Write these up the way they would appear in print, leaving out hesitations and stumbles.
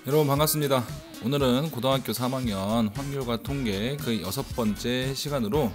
여러분 반갑습니다. 오늘은 고등학교 3학년 확률과 통계 그 6번째 시간으로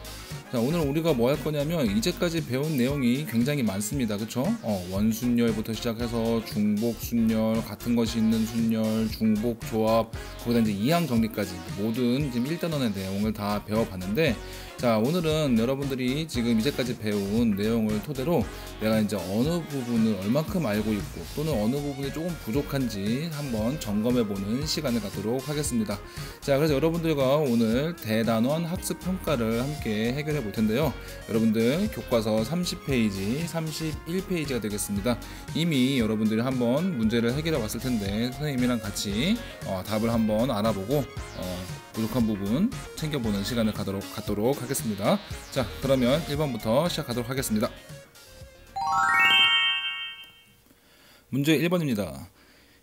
오늘 우리가 뭐 할 거냐면 이제까지 배운 내용이 굉장히 많습니다. 그쵸? 원순열부터 시작해서 중복순열, 같은 것이 있는 순열, 중복조합, 거기다 이제 이항 정리까지 모든 지금 1단원의 내용을 다 배워봤는데, 자, 오늘은 여러분들이 지금 이제까지 배운 내용을 토대로 내가 이제 어느 부분을 얼만큼 알고 있고 또는 어느 부분이 조금 부족한지 한번 점검해보는 시간을 갖도록 하겠습니다. 자, 그래서 여러분들과 오늘 대단원 학습 평가를 함께 해결해 볼 텐데요. 여러분들 교과서 30페이지, 31페이지가 되겠습니다. 이미 여러분들이 한번 문제를 해결해 왔을 텐데 선생님이랑 같이 답을 한번 알아보고 부족한 부분 챙겨보는 시간을 갖도록 하겠습니다. 자, 그러면 1번부터 시작하도록 하겠습니다. 문제 1번입니다.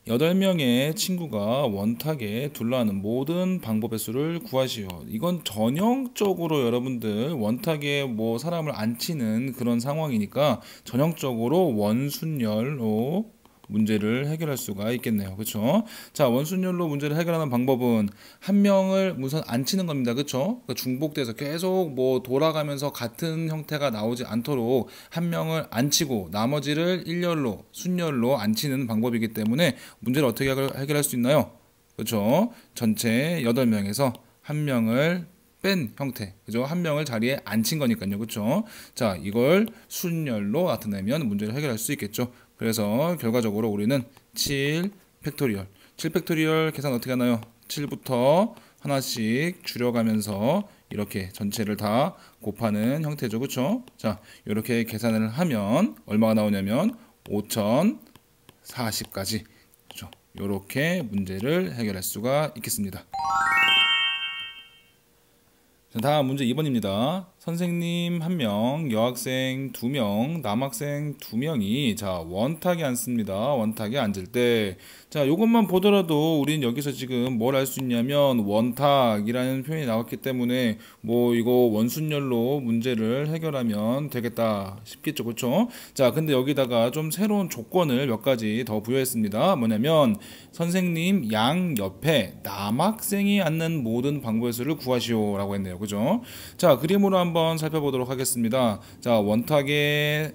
8명의 친구가 원탁에 둘러앉는 모든 방법의 수를 구하시오. 이건 전형적으로 여러분들 원탁에 뭐 사람을 앉히는 그런 상황이니까 전형적으로 원순열로 문제를 해결할 수가 있겠네요. 그렇죠? 자, 원순열로 문제를 해결하는 방법은 한 명을 우선 앉히는 겁니다. 그렇죠? 그러니까 중복돼서 계속 뭐 돌아가면서 같은 형태가 나오지 않도록 한 명을 앉히고 나머지를 일렬로 순열로 앉히는 방법이기 때문에 문제를 어떻게 해결할 수 있나요? 그렇죠? 전체 8명에서 한 명을 뺀 형태, 그죠? 한 명을 자리에 앉힌 거니까요. 그렇죠? 자, 이걸 순열로 나타내면 문제를 해결할 수 있겠죠. 그래서 결과적으로 우리는 7 팩토리얼. 7 팩토리얼 계산 어떻게 하나요? 7부터 하나씩 줄여가면서 이렇게 전체를 다 곱하는 형태죠. 그렇죠? 자, 이렇게 계산을 하면 얼마가 나오냐면 5040까지. 그렇죠? 이렇게 문제를 해결할 수가 있겠습니다. 자, 다음 문제 2번입니다. 선생님 1명, 여학생 2명, 남학생 2명이 원탁에 앉습니다. 원탁에 앉을 때, 자, 요것만 보더라도 우린 여기서 지금 뭘 알 수 있냐면 원탁이라는 표현이 나왔기 때문에 뭐 이거 원순열로 문제를 해결하면 되겠다 싶겠죠. 그렇죠? 자, 근데 여기다가 좀 새로운 조건을 몇 가지 더 부여했습니다. 뭐냐면 선생님 양 옆에 남학생이 앉는 모든 방법의 수를 구하시오 라고 했네요. 그죠? 자, 그림으로 한번 살펴보도록 하겠습니다. 자, 원탁에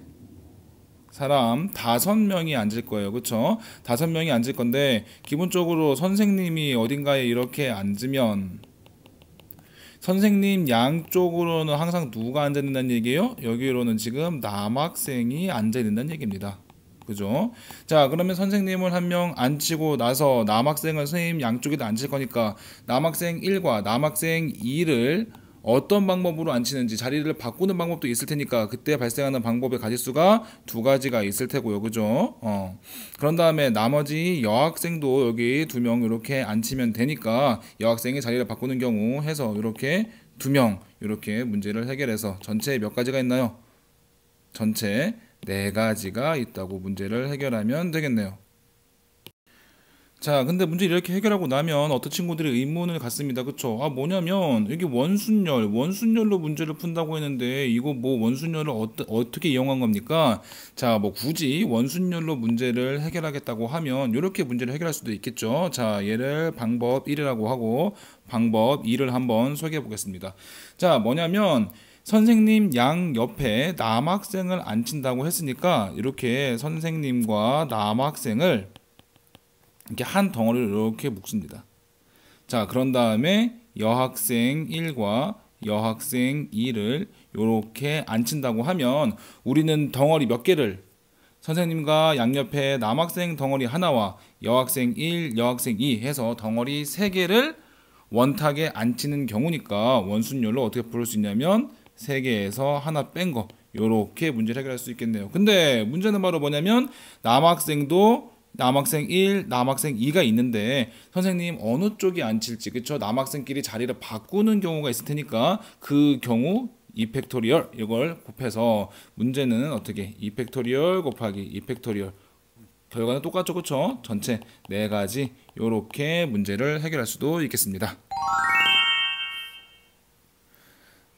사람 5명이 앉을 거예요. 그쵸? 5명이 앉을 건데 기본적으로 선생님이 어딘가에 이렇게 앉으면 선생님 양쪽으로는 항상 누가 앉아 있는다는 얘기예요? 여기로는 지금 남학생이 앉아 있는다는 얘기입니다. 그죠? 자, 그러면 선생님을 한 명 앉히고 나서 남학생을 선생님 양쪽에다 앉힐 거니까 남학생 1과 남학생 2를 어떤 방법으로 앉히는지 자리를 바꾸는 방법도 있을 테니까 그때 발생하는 방법의 가지수가 2가지가 있을 테고요. 그죠? 그런 다음에 나머지 여학생도 여기 2명 이렇게 앉히면 되니까 여학생이 자리를 바꾸는 경우 해서 이렇게 2명 이렇게 문제를 해결해서 전체 몇 가지가 있나요? 전체 4가지가 있다고 문제를 해결하면 되겠네요. 자, 근데 문제 이렇게 해결하고 나면 어떤 친구들이 의문을 갖습니다. 그쵸? 아, 뭐냐면 이게 원순열로 문제를 푼다고 했는데 이거 뭐 원순열을 어떻게 이용한 겁니까? 자, 뭐 굳이 원순열로 문제를 해결하겠다고 하면 이렇게 문제를 해결할 수도 있겠죠. 자, 얘를 방법 1이라고 하고 방법 2를 한번 소개해 보겠습니다. 자, 뭐냐면 선생님 양 옆에 남학생을 앉힌다고 했으니까 이렇게 선생님과 남학생을 이렇게 한 덩어리를 이렇게 묶습니다. 자, 그런 다음에 여학생 1과 여학생 2를 이렇게 앉힌다고 하면 우리는 덩어리 몇 개를 선생님과 양옆에 남학생 덩어리 하나와 여학생 1, 여학생 2 해서 덩어리 3개를 원탁에 앉히는 경우니까 원순열로 어떻게 부를 수 있냐면 3개에서 하나 뺀 거 이렇게 문제를 해결할 수 있겠네요. 근데 문제는 바로 뭐냐면 남학생 1, 남학생 2가 있는데 선생님 어느 쪽에 앉힐지, 그쵸? 남학생끼리 자리를 바꾸는 경우가 있을 테니까 그 경우 2팩토리얼 이걸 곱해서 문제는 어떻게 2팩토리얼 곱하기 2팩토리얼 결과는 똑같죠. 그쵸? 전체 4가지 이렇게 문제를 해결할 수도 있겠습니다.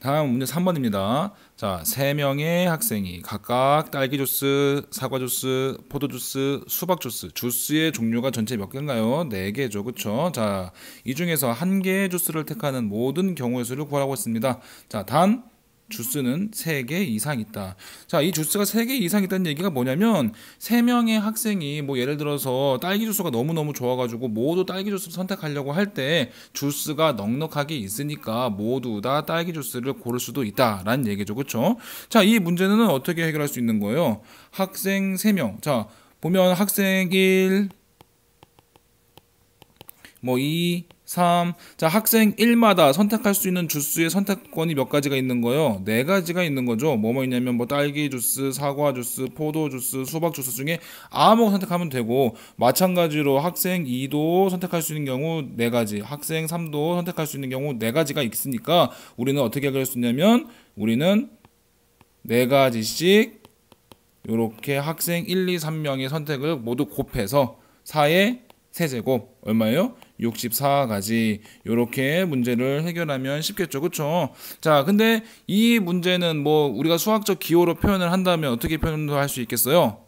다음 문제 3번입니다. 자, 3명의 학생이 각각 딸기 주스, 사과 주스, 포도 주스, 수박 주스, 주스의 종류가 전체 몇 개인가요? 4개죠. 그쵸? 자, 이 중에서 한 개의 주스를 택하는 모든 경우의 수를 구하라고 했습니다. 자, 단 주스는 3개 이상 있다. 자, 이 주스가 3개 이상 있다는 얘기가 뭐냐면 3명의 학생이 뭐 예를 들어서 딸기 주스가 너무너무 좋아가지고 모두 딸기 주스를 선택하려고 할 때 주스가 넉넉하게 있으니까 모두 다 딸기 주스를 고를 수도 있다라는 얘기죠. 그쵸? 자, 이 문제는 어떻게 해결할 수 있는 거예요? 학생 3명. 자, 보면 학생 1, 뭐 2, 3. 자, 학생 1마다 선택할 수 있는 주스의 선택권이 몇 가지가 있는 거예요? 4가지가 있는 거죠. 뭐뭐 있냐면 뭐 딸기 주스, 사과 주스, 포도 주스, 수박 주스 중에 아무거나 선택하면 되고, 마찬가지로 학생 2도 선택할 수 있는 경우 4가지, 학생 3도 선택할 수 있는 경우 4가지가 있으니까 우리는 어떻게 해결할 수 있냐면 우리는 4가지씩 이렇게 학생 1, 2, 3명의 선택을 모두 곱해서 4의 세제곱 얼마예요? 64가지. 요렇게 문제를 해결하면 쉽겠죠. 그쵸? 자, 근데 이 문제는 뭐 우리가 수학적 기호로 표현을 한다면 어떻게 표현을 할 수 있겠어요?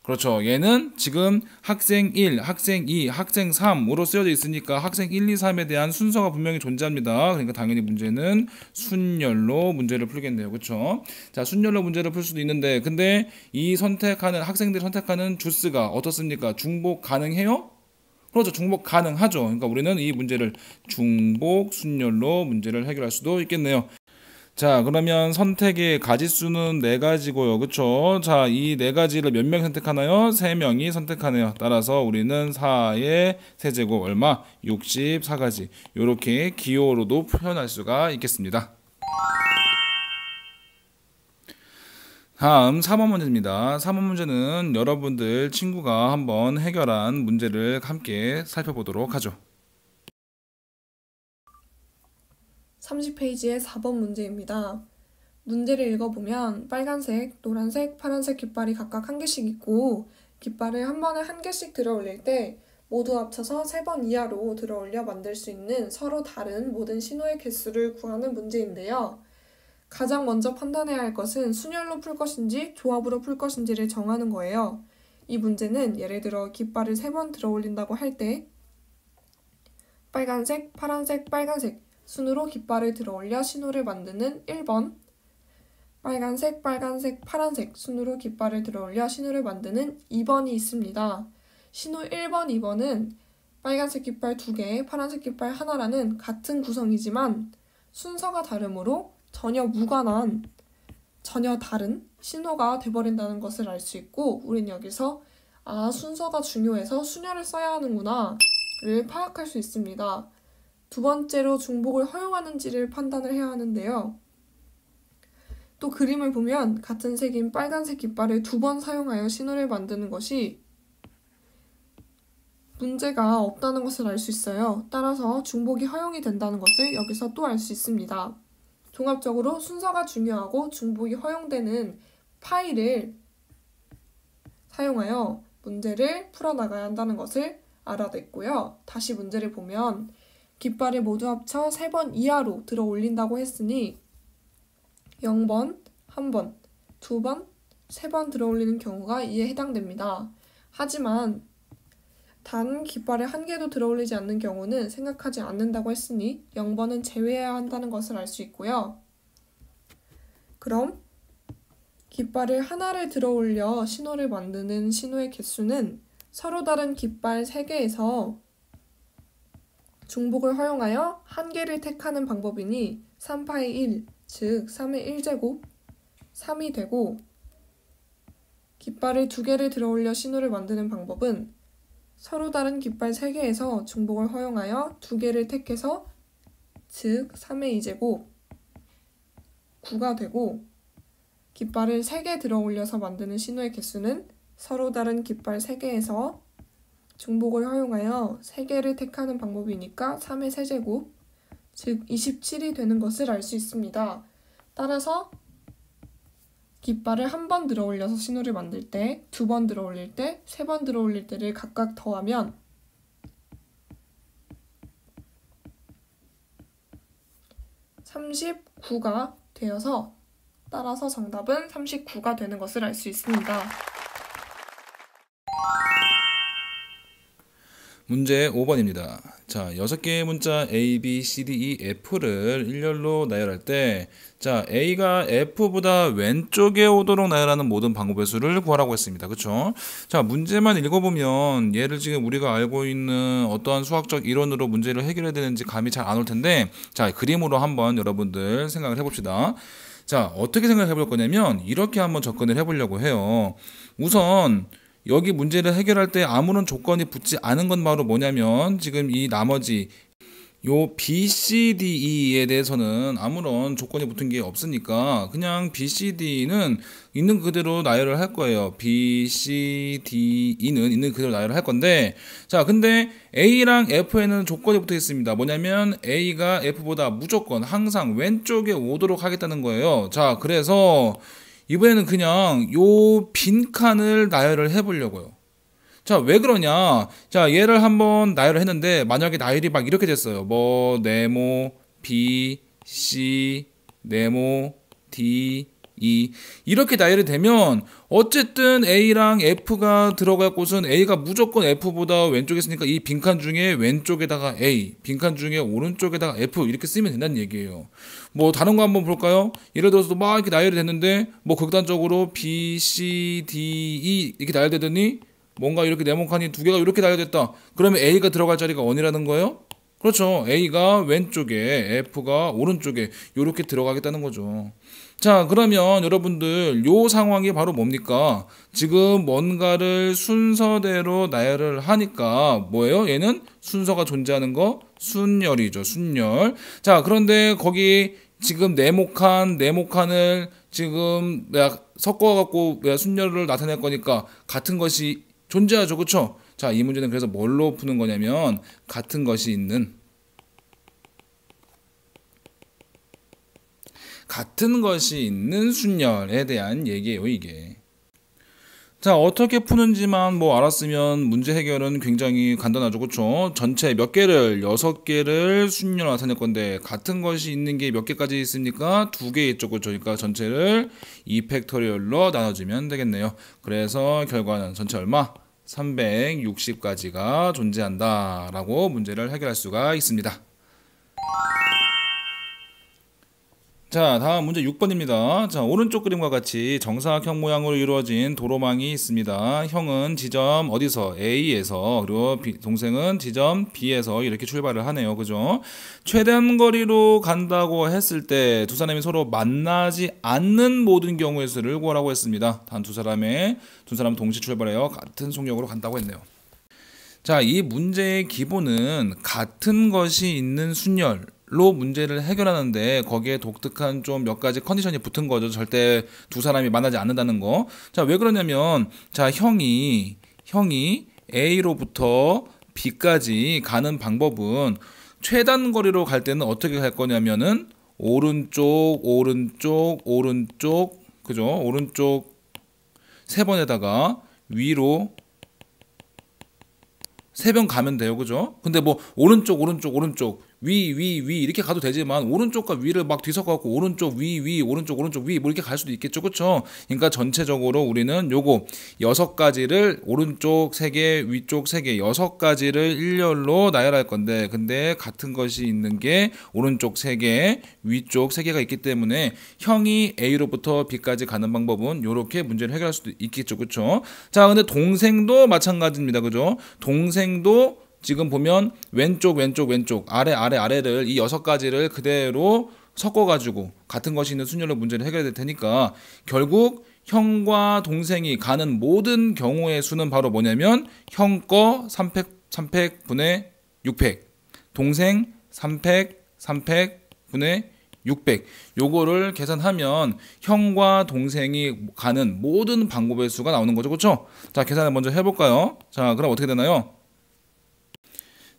그렇죠. 얘는 지금 학생 1, 학생 2, 학생 3으로 쓰여져 있으니까 학생 1, 2, 3에 대한 순서가 분명히 존재합니다. 그러니까 당연히 문제는 순열로 문제를 풀겠네요. 그렇죠? 자, 순열로 문제를 풀 수도 있는데 근데 이 선택하는 학생들이 선택하는 주스가 어떻습니까? 중복 가능해요? 그렇죠. 중복 가능하죠. 그러니까 우리는 이 문제를 중복 순열로 문제를 해결할 수도 있겠네요. 자, 그러면 선택의 가지수는 4가지고요. 그쵸? 자, 이 4가지를 몇 명이 선택하나요? 3명이 선택하네요. 따라서 우리는 4의 세제곱 얼마? 64가지. 이렇게 기호로도 표현할 수가 있겠습니다. 다음 4번 문제입니다. 4번 문제는 여러분들 친구가 한번 해결한 문제를 함께 살펴보도록 하죠. 30페이지의 4번 문제입니다. 문제를 읽어보면 빨간색, 노란색, 파란색 깃발이 각각 한 개씩 있고 깃발을 한 번에 한 개씩 들어 올릴 때 모두 합쳐서 3번 이하로 들어 올려 만들 수 있는 서로 다른 모든 신호의 개수를 구하는 문제인데요. 가장 먼저 판단해야 할 것은 순열로 풀 것인지 조합으로 풀 것인지를 정하는 거예요. 이 문제는 예를 들어 깃발을 3번 들어 올린다고 할 때 빨간색, 파란색, 빨간색 순으로 깃발을 들어 올려 신호를 만드는 1번, 빨간색, 빨간색, 파란색 순으로 깃발을 들어 올려 신호를 만드는 2번이 있습니다. 신호 1번, 2번은 빨간색 깃발 2개, 파란색 깃발 하나라는 같은 구성이지만 순서가 다르므로 전혀 무관한, 전혀 다른 신호가 돼버린다는 것을 알 수 있고 우린 여기서 순서가 중요해서 순열을 써야 하는구나를 파악할 수 있습니다. 두 번째로 중복을 허용하는지를 판단을 해야 하는데요. 또 그림을 보면 같은 색인 빨간색 깃발을 2번 사용하여 신호를 만드는 것이 문제가 없다는 것을 알 수 있어요. 따라서 중복이 허용이 된다는 것을 여기서 또 알 수 있습니다. 종합적으로 순서가 중요하고 중복이 허용되는 파일을 사용하여 문제를 풀어나가야 한다는 것을 알아냈고요. 다시 문제를 보면 깃발을 모두 합쳐 3번 이하로 들어 올린다고 했으니 0번, 1번, 2번, 3번 들어 올리는 경우가 이에 해당됩니다. 하지만 단 깃발을 한 개도 들어 올리지 않는 경우는 생각하지 않는다고 했으니 0번은 제외해야 한다는 것을 알 수 있고요. 그럼 깃발을 하나를 들어 올려 신호를 만드는 신호의 개수는 서로 다른 깃발 3개에서 중복을 허용하여 한 개를 택하는 방법이니 3파의 1, 즉 3의 1제곱 3이 되고 깃발을 2개를 들어 올려 신호를 만드는 방법은 서로 다른 깃발 3개에서 중복을 허용하여 2개를 택해서 즉 3의 2제곱 9가 되고 깃발을 3개 들어 올려서 만드는 신호의 개수는 서로 다른 깃발 3개에서 중복을 허용하여 3개를 택하는 방법이니까 3의 세제곱, 즉 27이 되는 것을 알 수 있습니다. 따라서 깃발을 한 번 들어 올려서 신호를 만들 때, 2번 들어 올릴 때, 3번 들어 올릴 때를 각각 더하면 39가 되어서 따라서 정답은 39가 되는 것을 알 수 있습니다. 문제 5번입니다. 자, 6개의 문자 A, B, C, D, E, F를 일렬로 나열할 때 자, A가 F보다 왼쪽에 오도록 나열하는 모든 방법의 수를 구하라고 했습니다. 그쵸? 자, 문제만 읽어보면 얘를 지금 우리가 알고 있는 어떠한 수학적 이론으로 문제를 해결해야 되는지 감이 잘 안 올 텐데 자, 그림으로 한번 여러분들 생각을 해봅시다. 자, 어떻게 생각해 볼 거냐면 이렇게 한번 접근을 해보려고 해요. 우선 여기 문제를 해결할 때 아무런 조건이 붙지 않은 건 바로 뭐냐면 지금 이 나머지 요 B, C, D, E에 대해서는 아무런 조건이 붙은 게 없으니까 그냥 B, C, D는 있는 그대로 나열을 할 거예요. B, C, D, E는 있는 그대로 나열을 할 건데 자, 근데 A랑 F에는 조건이 붙어 있습니다. 뭐냐면 A가 F보다 무조건 항상 왼쪽에 오도록 하겠다는 거예요. 자, 그래서 이번에는 그냥 요 빈칸을 나열을 해보려고요. 자, 왜 그러냐? 자, 얘를 한번 나열을 했는데 만약에 나열이 막 이렇게 됐어요. 뭐 네모 B, C, 네모 D, E 이렇게 나열이 되면 어쨌든 A랑 F가 들어갈 곳은 A가 무조건 F보다 왼쪽에 있으니까 이 빈칸 중에 왼쪽에다가 A, 빈칸 중에 오른쪽에다가 F 이렇게 쓰면 된다는 얘기예요. 뭐 다른 거 한번 볼까요? 예를 들어서 막 이렇게 나열이 됐는데 뭐 극단적으로 B, C, D, E 이렇게 나열되더니 뭔가 이렇게 네모칸이 두 개가 이렇게 나열됐다. 그러면 A가 들어갈 자리가 어디라는 거예요? 그렇죠. A가 왼쪽에 F가 오른쪽에 이렇게 들어가겠다는 거죠. 자, 그러면 여러분들 요 상황이 바로 뭡니까? 지금 뭔가를 순서대로 나열을 하니까 뭐예요? 얘는 순서가 존재하는 거 순열이죠. 순열. 자, 그런데 거기 지금 네모칸을 지금 섞어갖고 순열을 나타낼 거니까 같은 것이 존재하죠. 그렇죠? 자, 이 문제는 그래서 뭘로 푸는 거냐면 같은 것이 있는 순열에 대한 얘기예요, 이게. 자, 어떻게 푸는지만 뭐 알았으면 문제 해결은 굉장히 간단하죠. 그렇죠? 전체 몇 개를 6개를 순열로 나타낼 건데 같은 것이 있는 게 몇 개까지 있습니까? 2개 있죠. 그렇죠? 그러니까 전체를 2팩토리얼로 나눠주면 되겠네요. 그래서 결과는 전체 얼마? 360가지가 존재한다라고 문제를 해결할 수가 있습니다. 자, 다음 문제 6번입니다. 자, 오른쪽 그림과 같이 정사각형 모양으로 이루어진 도로망이 있습니다. 형은 지점 어디서? A에서 그리고 동생은 지점 B에서 이렇게 출발을 하네요. 그죠? 최단 거리로 간다고 했을 때 두 사람이 서로 만나지 않는 모든 경우의 수를 구하라고 했습니다. 단 두 사람 동시 출발해요. 같은 속력으로 간다고 했네요. 자, 이 문제의 기본은 같은 것이 있는 순열로 문제를 해결하는데 거기에 독특한 좀 몇 가지 컨디션이 붙은 거죠. 절대 두 사람이 만나지 않는다는 거. 자, 왜 그러냐면 자, 형이 A로부터 B까지 가는 방법은 최단 거리로 갈 때는 어떻게 갈 거냐면은 오른쪽 그죠? 오른쪽 3번에다가 위로 3번 가면 돼요. 그죠? 근데 뭐 오른쪽 위 이렇게 가도 되지만 오른쪽과 위를 막 뒤섞어갖고 오른쪽 위 오른쪽 위 뭐 이렇게 갈 수도 있겠죠. 그쵸? 그러니까 전체적으로 우리는 요거 6가지를 오른쪽 3개 위쪽 3개 6가지를 일렬로 나열할 건데 근데 같은 것이 있는 게 오른쪽 3개 위쪽 3개가 있기 때문에 형이 A로부터 B까지 가는 방법은 요렇게 문제를 해결할 수도 있겠죠. 그쵸? 자, 근데 동생도 마찬가지입니다. 그죠? 동생도 지금 보면 왼쪽 아래를 이 6가지를 그대로 섞어가지고 같은 것이 있는 순열로 문제를 해결해야 될 테니까 결국 형과 동생이 가는 모든 경우의 수는 바로 뭐냐면 형 거 3팩분의 6팩 동생 3팩분의 600 요거를 계산하면 형과 동생이 가는 모든 방법의 수가 나오는 거죠. 그렇죠? 자, 계산을 먼저 해볼까요? 자, 그럼 어떻게 되나요?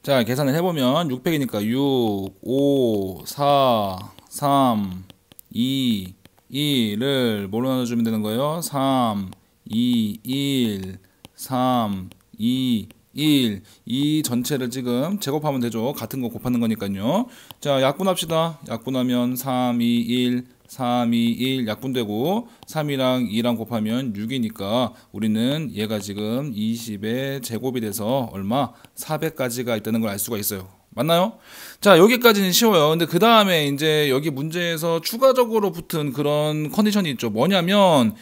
자, 계산을 해보면 600이니까 6, 5, 4, 3, 2, 1을 뭐로 나눠주면 되는 거예요? 3, 2, 1, 3, 2, 1. 이 전체를 지금 제곱하면 되죠. 같은 거 곱하는 거니까요. 자, 약분합시다. 약분하면 3, 2, 1, 3, 2, 1 약분되고 3이랑 2랑 곱하면 6이니까 우리는 얘가 지금 20의 제곱이 돼서 얼마? 400까지가 있다는 걸 알 수가 있어요. 맞나요? 자, 여기까지는 쉬워요. 근데 그 다음에 이제 여기 문제에서 추가적으로 붙은 그런 컨디션이 있죠. 뭐냐면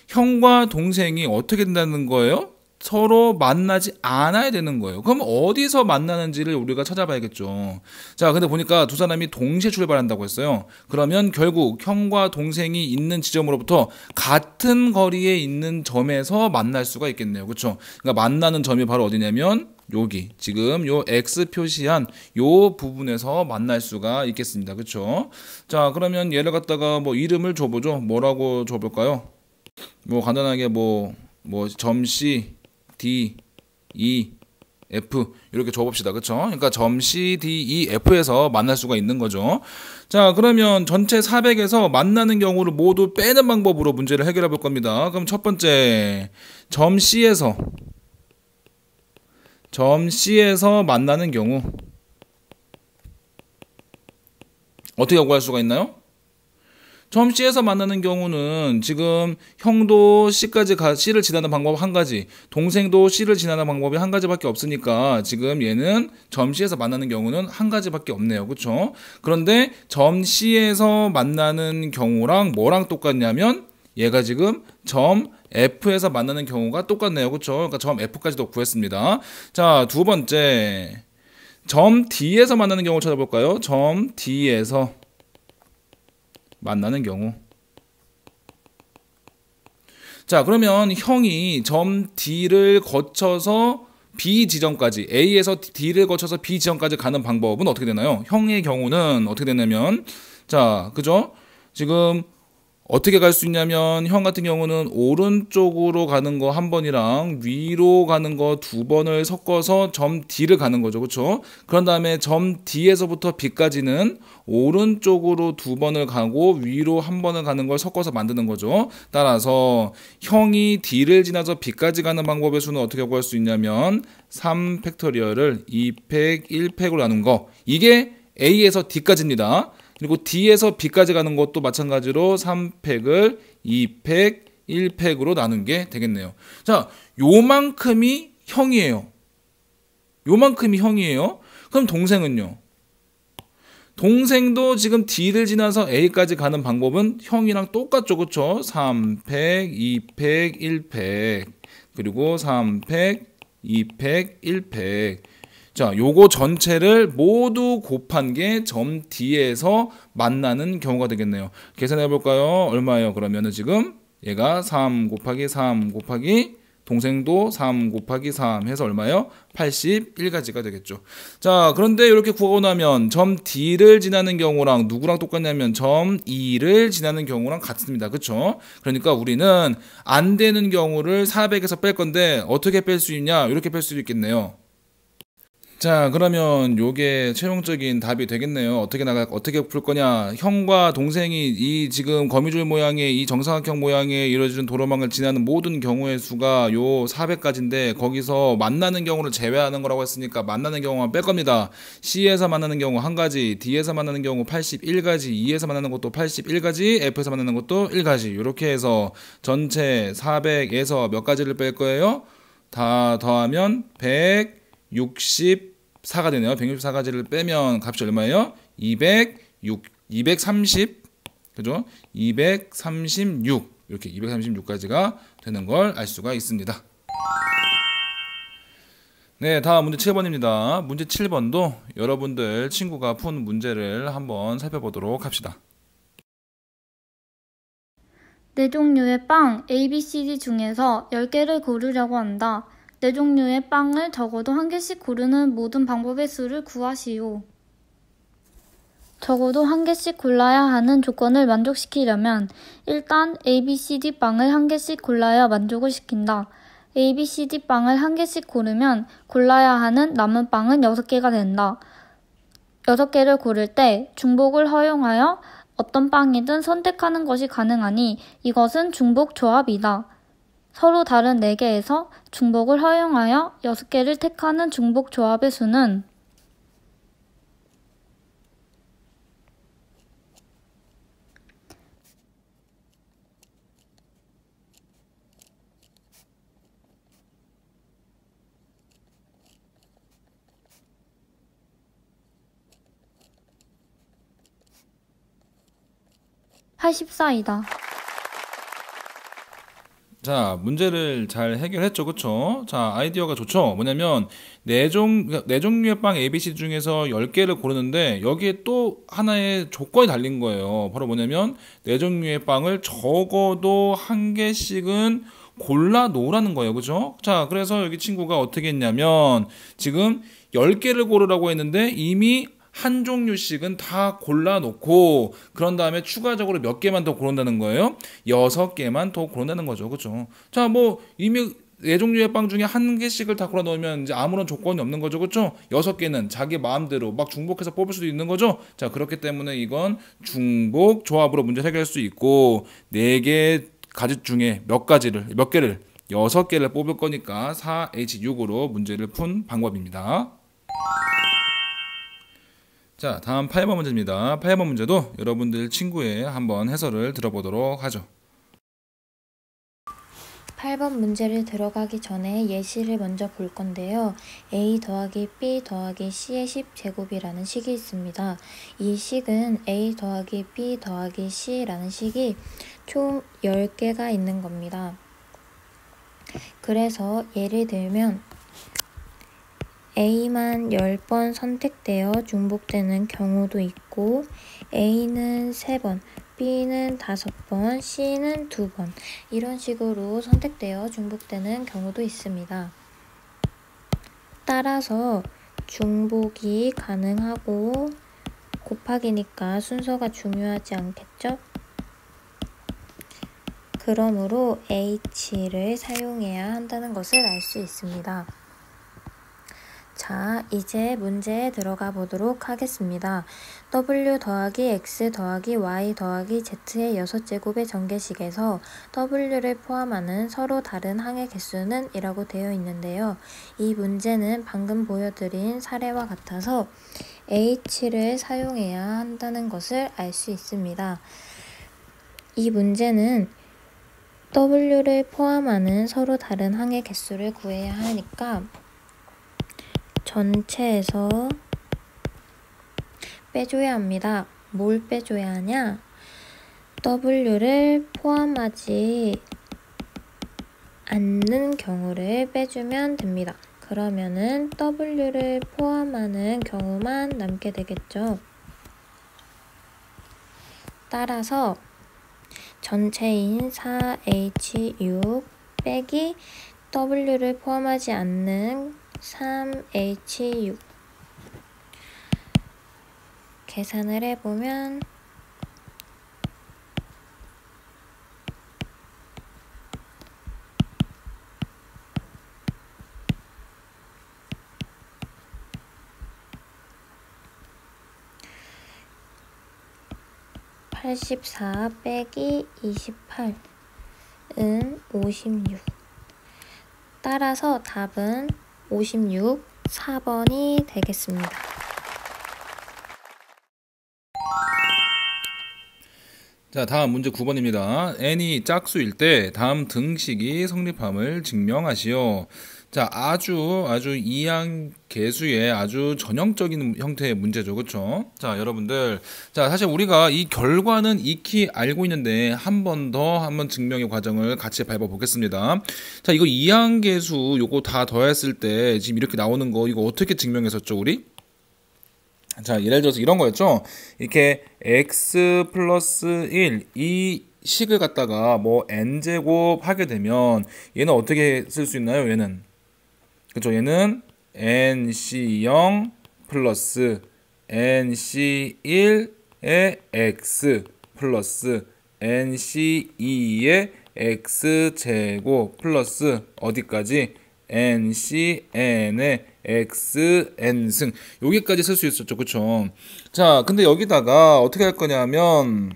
형과 동생이 어떻게 된다는 거예요? 서로 만나지 않아야 되는 거예요. 그럼 어디서 만나는지를 우리가 찾아봐야겠죠. 자, 근데 보니까 두 사람이 동시에 출발한다고 했어요. 그러면 결국 형과 동생이 있는 지점으로부터 같은 거리에 있는 점에서 만날 수가 있겠네요. 그렇죠? 그러니까 만나는 점이 바로 어디냐면 여기 지금 요 X 표시한 요 부분에서 만날 수가 있겠습니다. 그렇죠? 자, 그러면 얘를 갖다가 뭐 이름을 줘보죠. 뭐라고 줘볼까요? 뭐 간단하게 점 C, D, E, F 이렇게 줘봅시다. 그쵸? 그러니까 점 C, D, E, F에서 만날 수가 있는 거죠. 자, 그러면 전체 400에서 만나는 경우를 모두 빼는 방법으로 문제를 해결해 볼 겁니다. 그럼 첫 번째 점 C에서 만나는 경우 어떻게 구할 수가 있나요? 점 C에서 만나는 경우는 지금 형도 C를 지나는 방법 한 가지, 동생도 C를 지나는 방법이 한 가지밖에 없으니까 지금 얘는 점 C에서 만나는 경우는 한 가지밖에 없네요. 그렇죠? 그런데 점 C에서 만나는 경우랑 뭐랑 똑같냐면 얘가 지금 점 F에서 만나는 경우가 똑같네요. 그렇죠? 그러니까 점 F까지도 구했습니다. 자, 두 번째 점 D에서 만나는 경우 찾아볼까요? 점 D에서 만나는 경우. 자, 그러면 형이 점 D를 거쳐서 B 지점까지, A에서 D를 거쳐서 B 지점까지 가는 방법은 어떻게 되나요? 형의 경우는 어떻게 되냐면, 자, 그죠? 지금 어떻게 갈 수 있냐면 형 같은 경우는 오른쪽으로 가는 거 한 번이랑 위로 가는 거 두 번을 섞어서 점 D를 가는 거죠. 그렇죠? 그런 다음에 점 D에서부터 B까지는 오른쪽으로 두 번을 가고 위로 한 번을 가는 걸 섞어서 만드는 거죠. 따라서 형이 D를 지나서 B까지 가는 방법의 수는 어떻게 구할 수 있냐면 3팩토리얼을 2팩, 1팩으로 나눈 거. 이게 A에서 D까지입니다. 그리고 D에서 B까지 가는 것도 마찬가지로 3팩을 2팩, 1팩으로 나눈 게 되겠네요. 자, 요만큼이 형이에요. 그럼 동생은요? 동생도 지금 D를 지나서 A까지 가는 방법은 형이랑 똑같죠. 그쵸? 3팩, 2팩, 1팩. 그리고 3팩, 2팩, 1팩. 자, 요거 전체를 모두 곱한 게 점 D에서 만나는 경우가 되겠네요. 계산해 볼까요? 얼마예요? 그러면은 지금 얘가 3 곱하기 3 곱하기 동생도 3 곱하기 3 해서 얼마예요? 81가지가 되겠죠. 자, 그런데 이렇게 구하고 나면 점 D를 지나는 경우랑 누구랑 똑같냐면 점 E를 지나는 경우랑 같습니다. 그쵸? 그러니까 우리는 안 되는 경우를 400에서 뺄 건데 어떻게 뺄 수 있냐? 이렇게 뺄 수 있겠네요. 자, 그러면 요게 최종적인 답이 되겠네요. 어떻게 풀 거냐? 형과 동생이 이 지금 거미줄 모양의 이 정사각형 모양의 이루어지는 도로망을 지나는 모든 경우의 수가 요 400가지인데 거기서 만나는 경우를 제외하는 거라고 했으니까 만나는 경우만 뺄 겁니다. C에서 만나는 경우 한 가지, D에서 만나는 경우 81가지, E에서 만나는 것도 81가지, F에서 만나는 것도 1가지. 이렇게 해서 전체 400에서 몇 가지를 뺄 거예요? 다 더하면 164가 되네요. 164가지를 빼면 값이 얼마예요? 230, 그죠? 236 이렇게 236가지가 되는 걸 알 수가 있습니다. 네, 다음 문제 7번입니다. 문제 7번도 여러분들 친구가 푼 문제를 한번 살펴보도록 합시다. 네 종류의 빵 ABCD 중에서 10개를 고르려고 한다. 네 종류의 빵을 적어도 한 개씩 고르는 모든 방법의 수를 구하시오. 적어도 한 개씩 골라야 하는 조건을 만족시키려면 일단 ABCD 빵을 한 개씩 골라야 만족을 시킨다. ABCD 빵을 한 개씩 고르면 골라야 하는 남은 빵은 6개가 된다. 6개를 고를 때 중복을 허용하여 어떤 빵이든 선택하는 것이 가능하니 이것은 중복 조합이다. 서로 다른 4개에서 중복을 허용하여 6개를 택하는 중복 조합의 수는 84이다. 자, 문제를 잘 해결했죠, 그쵸? 자, 아이디어가 좋죠? 뭐냐면, 네 종류의 빵 ABC 중에서 10개를 고르는데, 여기에 또 하나의 조건이 달린 거예요. 바로 뭐냐면, 네 종류의 빵을 적어도 한 개씩은 골라 놓으라는 거예요, 그죠? 자, 그래서 여기 친구가 어떻게 했냐면, 지금 10개를 고르라고 했는데, 이미 한 종류씩은 다 골라놓고 그런 다음에 추가적으로 몇 개만 더 고른다는 거예요. 6개만 더 고른다는 거죠. 그렇죠? 자, 뭐 이미 네 종류의 빵 중에 한 개씩을 다 골라 놓으면 이제 아무런 조건이 없는 거죠. 그렇죠? 6개는 자기 마음대로 막 중복해서 뽑을 수도 있는 거죠. 자, 그렇기 때문에 이건 중복 조합으로 문제를 해결할 수 있고 4개 가짓 중에 몇 개를 6개를 뽑을 거니까 4H6으로 문제를 푼 방법입니다. 자, 다음 8번 문제입니다. 8번 문제도 여러분들 친구의 한번 해설을 들어보도록 하죠. 8번 문제를 들어가기 전에 예시를 먼저 볼 건데요. a 더하기 b 더하기 c의 10제곱이라는 식이 있습니다. 이 식은 a 더하기 b 더하기 c라는 식이 총 10개가 있는 겁니다. 그래서 예를 들면 A만 10번 선택되어 중복되는 경우도 있고 A는 3번, B는 5번, C는 2번 이런 식으로 선택되어 중복되는 경우도 있습니다. 따라서 중복이 가능하고 곱하기니까 순서가 중요하지 않겠죠? 그러므로 H를 사용해야 한다는 것을 알 수 있습니다. 자, 이제 문제에 들어가 보도록 하겠습니다. W 더하기 X 더하기 Y 더하기 Z의 6제곱의 전개식에서 W를 포함하는 서로 다른 항의 개수는 이라고 되어 있는데요. 이 문제는 방금 보여드린 사례와 같아서 H를 사용해야 한다는 것을 알 수 있습니다. 이 문제는 W를 포함하는 서로 다른 항의 개수를 구해야 하니까 전체에서 빼줘야 합니다. 뭘 빼줘야 하냐? W를 포함하지 않는 경우를 빼주면 됩니다. 그러면은 W를 포함하는 경우만 남게 되겠죠. 따라서 전체인 4H6 빼기 W를 포함하지 않는 3H6 계산을 해보면 84 빼기 28은 56. 따라서 답은 56, 4번이 되겠습니다. 자, 다음 문제 9번입니다. n이 짝수일 때 다음 등식이 성립함을 증명하시오. 자, 아주 이항 계수의 아주 전형적인 형태의 문제죠. 그렇죠? 자, 여러분들. 자, 사실 우리가 이 결과는 익히 알고 있는데 한 번 증명의 과정을 같이 밟아 보겠습니다. 자, 이거 이항 계수 요거 다 더했을 때 지금 이렇게 나오는 거 이거 어떻게 증명했었죠, 우리? 자, 예를 들어서 이런 거였죠. 이렇게 x 플러스 1 이 식을 갖다가 뭐 n제곱 하게 되면 얘는 어떻게 쓸 수 있나요? 얘는 그렇죠. 얘는 nc0 플러스 nc1의 x 플러스 nc2의 x제곱 플러스 어디까지? ncn의 xn승 여기까지 쓸 수 있었죠. 그쵸? 자, 근데 여기다가 어떻게 할 거냐면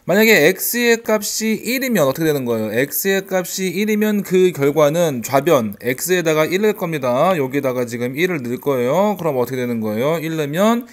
만약에 x의 값이 1이면 어떻게 되는 거예요? x의 값이 1이면 그 결과는 좌변 x에다가 1을 겁니다. 여기다가 지금 1을 넣을 거예요. 그럼 어떻게 되는 거예요? 1 넣으면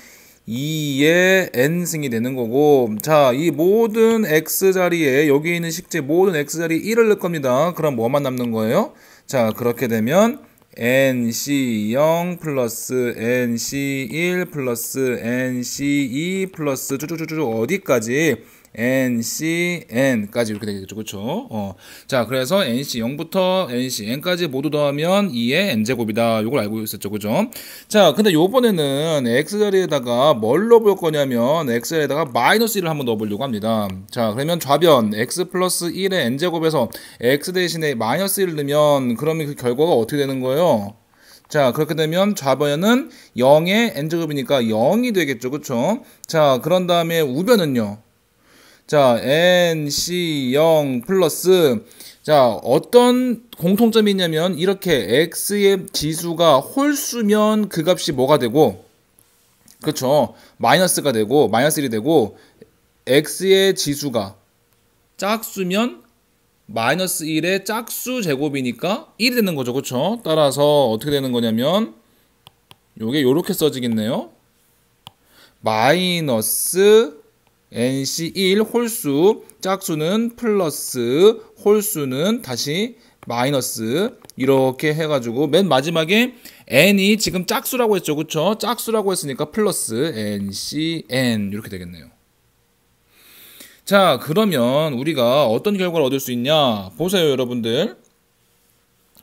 2의 n승이 되는 거고, 자, 이 모든 x자리에 여기 있는 식재 모든 x자리에 1을 넣을 겁니다. 그럼 뭐만 남는 거예요? 자, 그렇게 되면 nc0 플러스 nc1 플러스 nc2 플러스 쭉쭉쭉쭉 어디까지? ncn까지 이렇게 되겠죠. 그쵸? 자, 그래서 nc0부터 ncn까지 모두 더하면 2의 n제곱이다. 요걸 알고 있었죠. 그죠? 자, 근데 요번에는 x자리에다가 뭘 넣어볼 거냐면 x자리에다가 마이너스 1을 한번 넣어보려고 합니다. 자, 그러면 좌변 x 플러스 1의 n제곱에서 x 대신에 마이너스 1을 넣으면 그러면 그 결과가 어떻게 되는 거예요? 자, 그렇게 되면 좌변은 0의 n제곱이니까 0이 되겠죠. 그쵸? 자, 그런 다음에 우변은요. 자, nc0 플러스, 자, 어떤 공통점이 있냐면 이렇게 x의 지수가 홀수면 그 값이 뭐가 되고, 그렇죠? 마이너스가 되고 마이너스 1이 되고, x의 지수가 짝수면 마이너스 1의 짝수 제곱이니까 1이 되는 거죠. 그렇죠? 따라서 어떻게 되는 거냐면 요게 요렇게 써지겠네요. 마이너스 nc1 홀수, 짝수는 플러스, 홀수는 다시 마이너스, 이렇게 해가지고 맨 마지막에 n이 지금 짝수라고 했죠. 그쵸? 짝수라고 했으니까 플러스 ncn 이렇게 되겠네요. 자, 그러면 우리가 어떤 결과를 얻을 수 있냐? 보세요, 여러분들.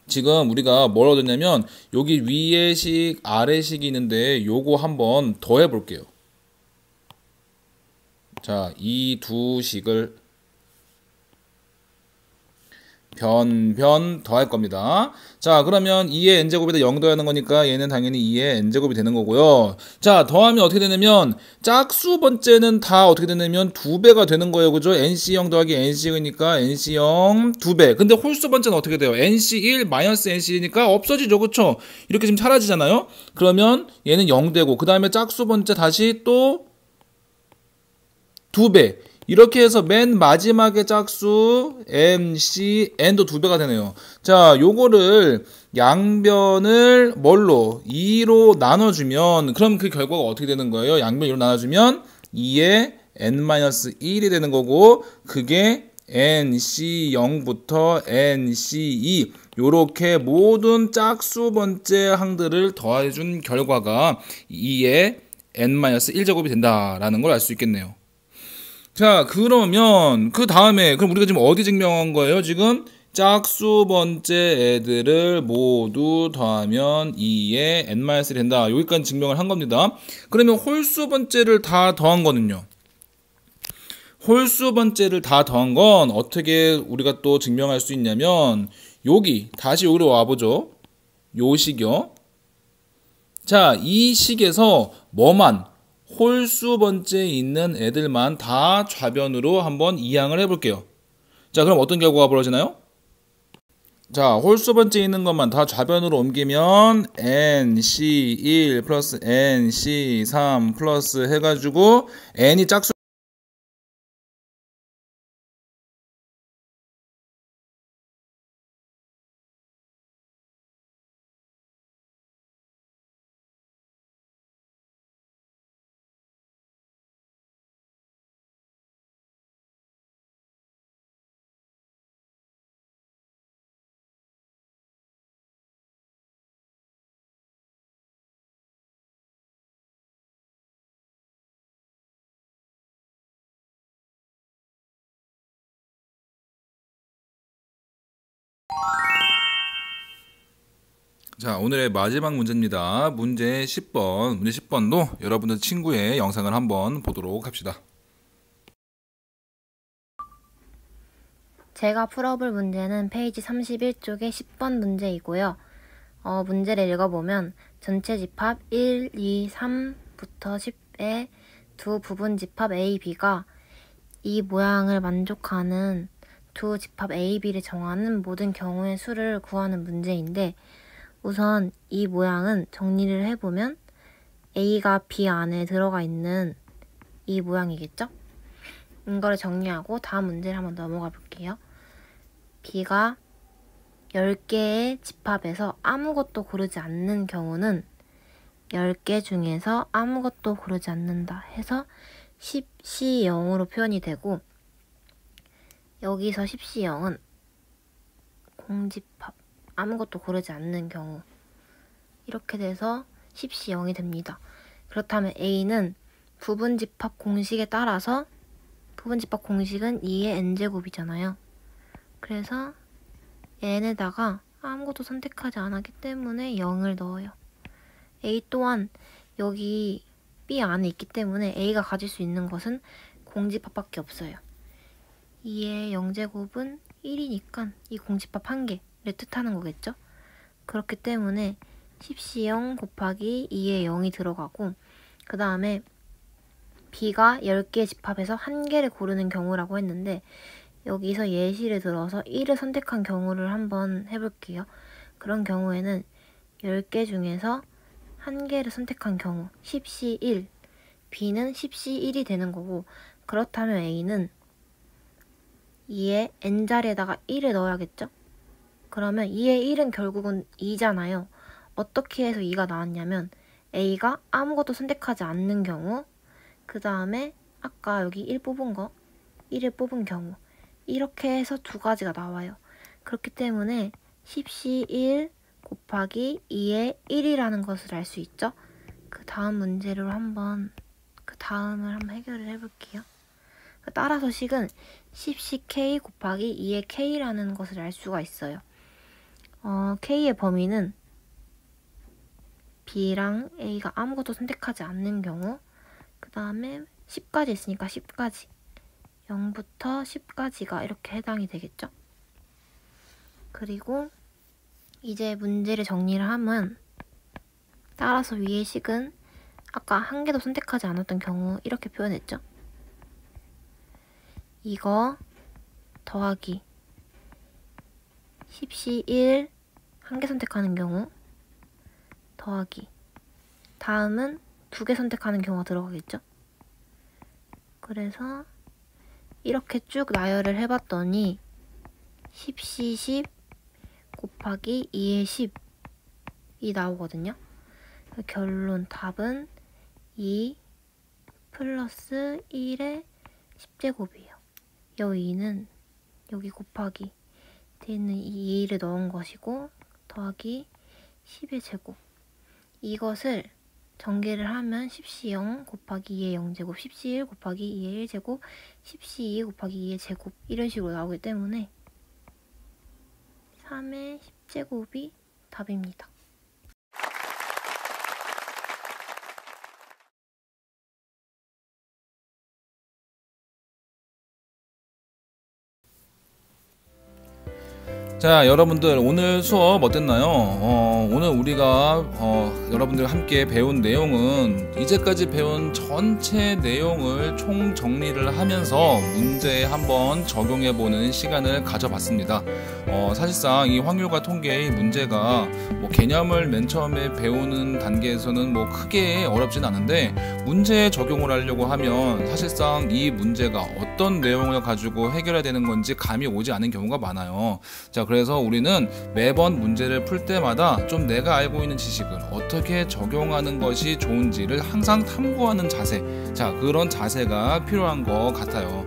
지금 우리가 뭘 얻었냐면 여기 위에 식, 아래 식이 있는데 요거 한번 더해 볼게요. 자, 이 두 식을 변 더할 겁니다. 자, 그러면 2의 n제곱에다 0 더하는 거니까 얘는 당연히 2의 n제곱이 되는 거고요. 자, 더하면 어떻게 되냐면 짝수 번째는 다 어떻게 되냐면 2배가 되는 거예요. 그죠? nc0 더하기 nc0이니까 nc0 2배. 근데 홀수 번째는 어떻게 돼요? nc1 마이너스 nc1이니까 없어지죠. 그쵸? 이렇게 지금 사라지잖아요? 그러면 얘는 0 되고, 그 다음에 짝수 번째 다시 또 2배. 이렇게 해서 맨 마지막에 짝수 MC n도 2배가 되네요. 자, 요거를 양변을 뭘로? 2로 나눠주면 그럼 그 결과가 어떻게 되는 거예요? 양변 2로 나눠주면 2의 n-1이 되는 거고, 그게 nc0부터 nc2 요렇게 모든 짝수 번째 항들을 더해준 결과가 2의 n-1제곱이 된다라는 걸 알 수 있겠네요. 자, 그러면 그 다음에 그럼 우리가 지금 어디 증명한 거예요? 지금 짝수 번째 애들을 모두 더하면 2의 n-1이 된다. 여기까지 증명을 한 겁니다. 그러면 홀수 번째를 다 더한 거는요? 홀수 번째를 다 더한 건 어떻게 우리가 또 증명할 수 있냐면 다시 여기로 와보죠. 요 식이요. 자, 이 식에서 뭐만 홀수 번째에 있는 애들만 다 좌변으로 한번 이항을 해볼게요. 자, 그럼 어떤 결과가 벌어지나요? 자, 홀수 번째에 있는 것만 다 좌변으로 옮기면 nc1 플러스 nc3 플러스 해가지고 n이 짝수 자, 오늘의 마지막 문제입니다. 문제 10번. 문제 10번도 여러분들 친구의 영상을 한번 보도록 합시다. 제가 풀어볼 문제는 페이지 31쪽의 10번 문제이고요. 문제를 읽어보면 전체 집합 1, 2, 3부터 10의 두 부분 집합 A, B가 이 모양을 만족하는 두 집합 A, B를 정하는 모든 경우의 수를 구하는 문제인데, 우선 이 모양은 정리를 해보면 A가 B 안에 들어가 있는 이 모양이겠죠? 이거를 정리하고 다음 문제를 한번 넘어가 볼게요. B가 10개의 집합에서 아무것도 고르지 않는 경우는 10개 중에서 아무것도 고르지 않는다 해서 10C0으로 표현이 되고, 여기서 10C0은 공집합, 아무것도 고르지 않는 경우, 이렇게 돼서 10C0이 됩니다. 그렇다면 A는 부분집합 공식에 따라서, 부분집합 공식은 2의 n제곱이잖아요. 그래서 n에다가 아무것도 선택하지 않았기 때문에 0을 넣어요. A 또한 여기 B 안에 있기 때문에 A가 가질 수 있는 것은 공집합밖에 없어요. 2의 0제곱은 1이니까 이 공집합 1개를 뜻하는 거겠죠? 그렇기 때문에 10C0 곱하기 2의 0이 들어가고, 그 다음에 B가 10개의 집합에서 1개를 고르는 경우라고 했는데, 여기서 예시를 들어서 1을 선택한 경우를 한번 해볼게요. 그런 경우에는 10개 중에서 1개를 선택한 경우 10C1, B는 10C1이 되는 거고, 그렇다면 A는 2의 n자리에다가 1을 넣어야겠죠? 그러면 2의 1은 결국은 2잖아요. 어떻게 해서 2가 나왔냐면 A가 아무것도 선택하지 않는 경우, 그 다음에 아까 여기 1 뽑은 거, 1을 뽑은 경우, 이렇게 해서 두 가지가 나와요. 그렇기 때문에 10C1 곱하기 2의 1이라는 것을 알 수 있죠? 그 다음을 한번 해결을 해볼게요. 따라서 식은 10CK 곱하기 2의 K라는 것을 알 수가 있어요. K의 범위는 B랑 A가 아무것도 선택하지 않는 경우, 그 다음에 10까지 있으니까 10까지, 0부터 10까지가 이렇게 해당이 되겠죠? 그리고 이제 문제를 정리를 하면, 따라서 위의 식은 아까 한 개도 선택하지 않았던 경우 이렇게 표현했죠? 이거 더하기 10C1 한 개 선택하는 경우 더하기, 다음은 2개 선택하는 경우가 들어가겠죠? 그래서 이렇게 쭉 나열을 해봤더니 10C10 곱하기 2의 10이 나오거든요. 결론 답은 2 플러스 1의 10제곱이에요. 이 2는 여기 곱하기 되어 있는 이 2를 넣은 것이고, 더하기 10의 제곱. 이것을 전개를 하면 10C0 곱하기 2의 0제곱, 10C1 곱하기 2의 1제곱, 10C2 곱하기 2의 제곱, 이런 식으로 나오기 때문에 3의 10제곱이 답입니다. 자, 여러분들 오늘 수업 어땠나요? 오늘 우리가 여러분들 함께 배운 내용은 이제까지 배운 전체 내용을 총 정리를 하면서 문제에 한번 적용해보는 시간을 가져봤습니다. 사실상 이 확률과 통계의 문제가 뭐 개념을 맨 처음에 배우는 단계에서는 뭐 크게 어렵진 않은데, 문제에 적용을 하려고 하면 사실상 이 문제가 어떤 내용을 가지고 해결해야 되는 건지 감이 오지 않는 경우가 많아요. 자, 그래서 우리는 매번 문제를 풀 때마다 좀 내가 알고 있는 지식을 어떻게 적용하는 것이 좋은지를 항상 탐구하는 자세, 자, 그런 자세가 필요한 것 같아요.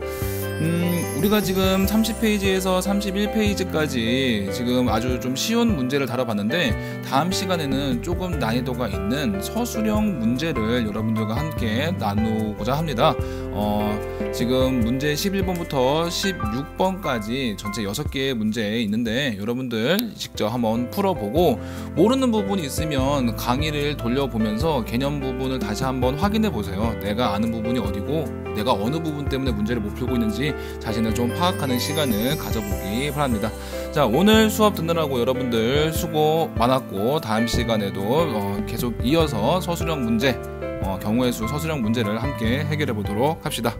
우리가 지금 30페이지에서 31페이지까지 지금 아주 좀 쉬운 문제를 다뤄봤는데, 다음 시간에는 조금 난이도가 있는 서술형 문제를 여러분들과 함께 나누고자 합니다. 지금 문제 11번부터 16번까지 전체 6개의 문제 있는데, 여러분들 직접 한번 풀어보고 모르는 부분이 있으면 강의를 돌려보면서 개념 부분을 다시 한번 확인해 보세요. 내가 아는 부분이 어디고 내가 어느 부분 때문에 문제를 못 풀고 있는지 자신을 좀 파악하는 시간을 가져보기 바랍니다. 자, 오늘 수업 듣느라고 여러분들 수고 많았고, 다음 시간에도 계속 이어서 서술형 문제, 경우의 수 서술형 문제를 함께 해결해 보도록 합시다.